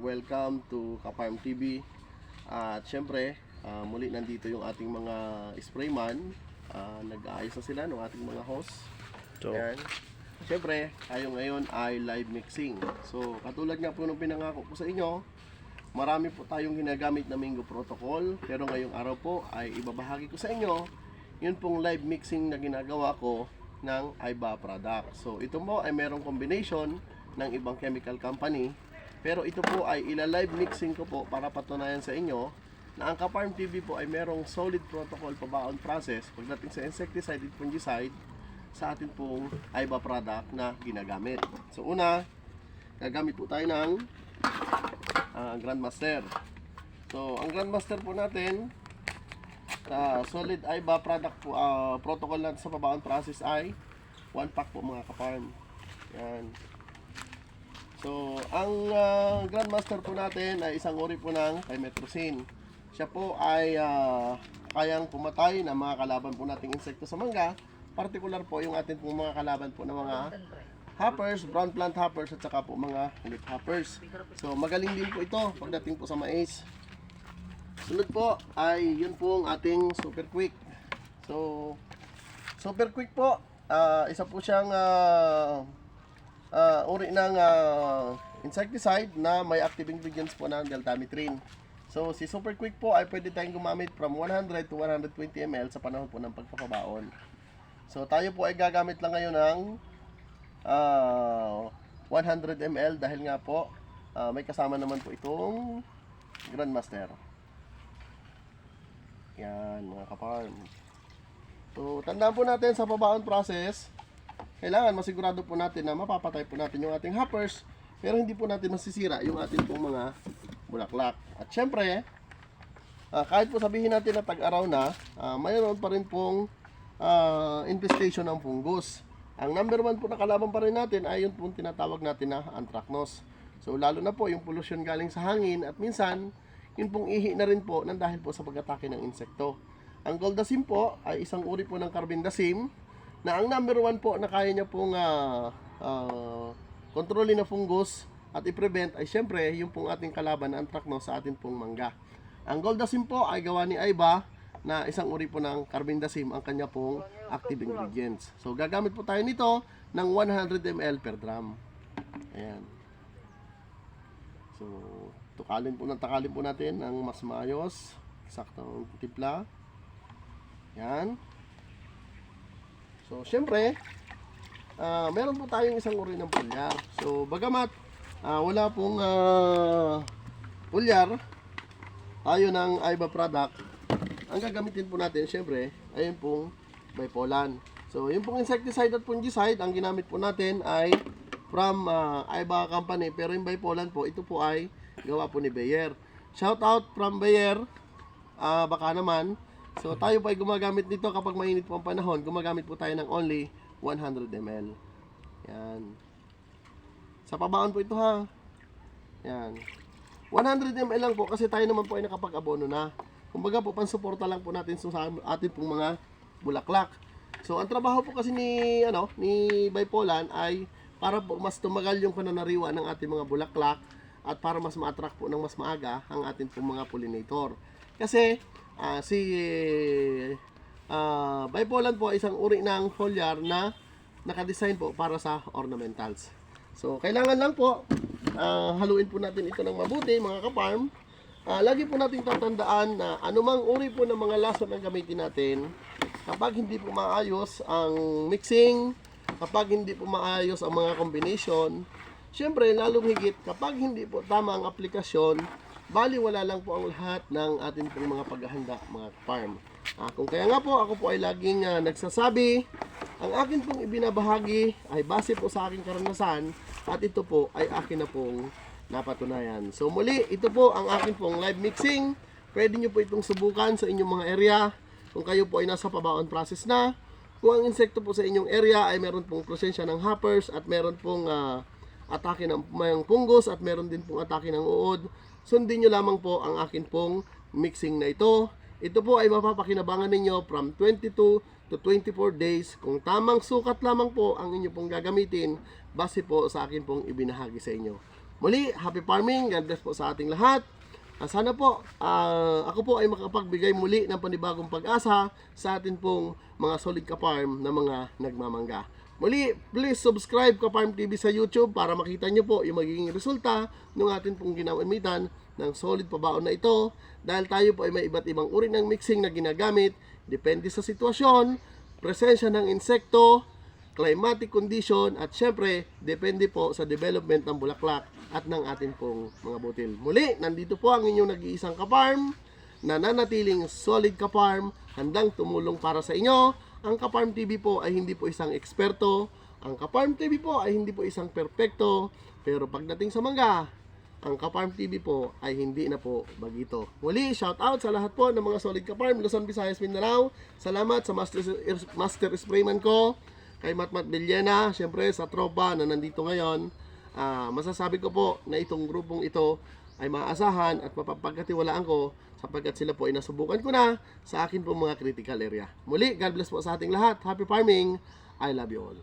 welcome to Kafarm TV. At syempre, muli nandito yung ating mga sprayman. Nag-aayos na sila ng ating mga host. Ayan. Syempre, tayo ngayon ay live mixing. So, katulad nga po nung pinangako ko sa inyo, marami po tayong ginagamit na Mingo Protocol. Pero ngayong araw po ay ibabahagi ko sa inyo yun pong live mixing na ginagawa ko ng IBA product. So, ito mo ay merong combination ng ibang chemical company, pero ito po ay ila-live mixing ko po para patunayan sa inyo na ang Kafarm TV po ay merong solid protocol pabaon process pagdating sa insecticide at fungicide sa atin pong IBA product na ginagamit. So una, gagamit po tayo ng Grandmaster. So ang Grandmaster po natin, solid IBA product po, protocol natin sa pabaon process ay 1 pack po mga Kafarm. Yan. So, ang Grandmaster po natin ay isang uri po ng Pymetrozine. Siya po ay kayang pumatay na mga kalaban po nating insekto sa mangga. Particular po yung atin pong mga kalaban po ng mga hoppers, brown plant hoppers at saka po mga leaf hoppers. So, magaling din po ito pagdating po sa mais. Sunod po ay yun pong ating Super Quick. So, Super Quick po, isa po siyang uri ng insecticide na may active ingredients po ng deltamethrin. So si Super Quick po ay pwede tayong gumamit from 100 to 120 ml sa panahon po ng pagpapabaon. So tayo po ay gagamit lang ngayon ng 100 ml dahil nga po may kasama naman po itong Grandmaster. Yan mga Kafarm. So tandaan po natin sa pabaon process, kailangan masigurado po natin na mapapatay po natin yung ating hoppers, pero hindi po natin masisira yung ating pong mga bulaklak. At syempre, kahit po sabihin natin na tag-araw na, mayroon pa rin pong infestation ng fungus. Ang number 1 po na kalaban pa rin natin ay yung pong tinatawag natin na anthracnose. So lalo na po yung pollution galing sa hangin at minsan, yun pong ihi na rin po nang dahil po sa pag-atake ng insekto. Ang Goldasim po ay isang uri po ng Carbendazim, na ang number 1 po na kaya niya pong kontrolin na fungus at i-prevent ay syempre yung pong ating kalaban na anthracnose sa ating pong mangga. Ang Goldasim po ay gawa ni IBA na isang uri po ng Carbendazim ang kanya pong active ingredients. So gagamit po tayo nito ng 100 ml per drum. Ayan. So takalin po natin ang mas maayos, saktong timpla. Yan. So, syempre, meron po tayong isang uri ng pulyar. So, bagamat wala pong pulyar, tayo ng IBA product, ang gagamitin po natin, syempre, ay yung pong bipolan. So, yung pong insecticide at fungicide, ang ginamit po natin ay from IBA company. Pero yung bipolan po, ito po ay gawa po ni Bayer. Shout out from Bayer, baka naman. So tayo po ay gumagamit nito kapag mainit po ang panahon. Gumagamit po tayo ng only 100 ml. Yan. Sa pabaon po ito ha. Yan. 100 ml lang po kasi tayo naman po ay nakapag-abono na. Kumbaga po pansuporta lang po natin sa atin pong mga bulaklak. So ang trabaho po kasi ni bipolan ay para po mas tumagal yung pananariwa ng ating mga bulaklak at para mas ma-attract po ng mas maaga ang ating pong mga pollinator. Kasi si bipolan po ay isang uri ng foliar na nakadesign po para sa ornamentals. So, kailangan lang po haluin po natin ito ng mabuti mga Kafarm. Lagi po natin tatandaan na anumang uri po ng mga lason ang gamitin natin, kapag hindi po maayos ang mixing, kapag hindi po maayos ang mga combination, syempre lalong higit kapag hindi po tama ang aplikasyon, bali wala lang po ang lahat ng ating pong mga paghahanda mga farm. Kung kaya nga po ako po ay laging nagsasabi, ang akin pong ibinabahagi ay base po sa aking karanasan at ito po ay akin na pong napatunayan. So muli, ito po ang akin pong live mixing. Pwede nyo po itong subukan sa inyong mga area kung kayo po ay nasa pabaon process na. Kung ang insekto po sa inyong area ay meron pong presensya ng hoppers at meron pong atake ng fungus at meron din pong atake ng uod, sundin nyo lamang po ang akin pong mixing na ito. Ito po ay mapapakinabangan ninyo from 22 to 24 days kung tamang sukat lamang po ang inyo pong gagamitin base po sa akin pong ibinahagi sa inyo. Muli, happy farming. God bless po sa ating lahat. Sana po, ako po ay makapagbigay muli ng panibagong pag-asa sa atin pong mga solid ka-farm na mga nagmamangga. Muli, please subscribe Ka-Farm TV sa YouTube para makita nyo po yung magiging resulta ng atin pong ginamitan ng solid pabaon na ito. Dahil tayo po ay may iba't ibang uri ng mixing na ginagamit, depende sa sitwasyon, presensya ng insekto, climatic condition, at syempre, depende po sa development ng bulaklak at ng atin pong mga butil. Muli, nandito po ang inyong nag-iisang ka-farm, nananatiling solid ka-farm, handang tumulong para sa inyo. Ang Ka-Farm TV po ay hindi po isang eksperto, ang Ka-Farm TV po ay hindi po isang perpekto, pero pagdating sa mangga, ang Ka-Farm TV po ay hindi na po bagito. Muli, shout out sa lahat po ng mga solid ka-farm, Luzon, Visayas, Mindanao. Salamat sa master sprayman ko, kay Matmat Villena, syempre sa tropa na nandito ngayon. Masasabi ko po na itong grupong ito ay maaasahan at mapapagkatiwalaan ko sapagkat sila po ay nasubukan ko na sa akin po mga critical area. Muli, God bless po sa ating lahat. Happy farming. I love you all.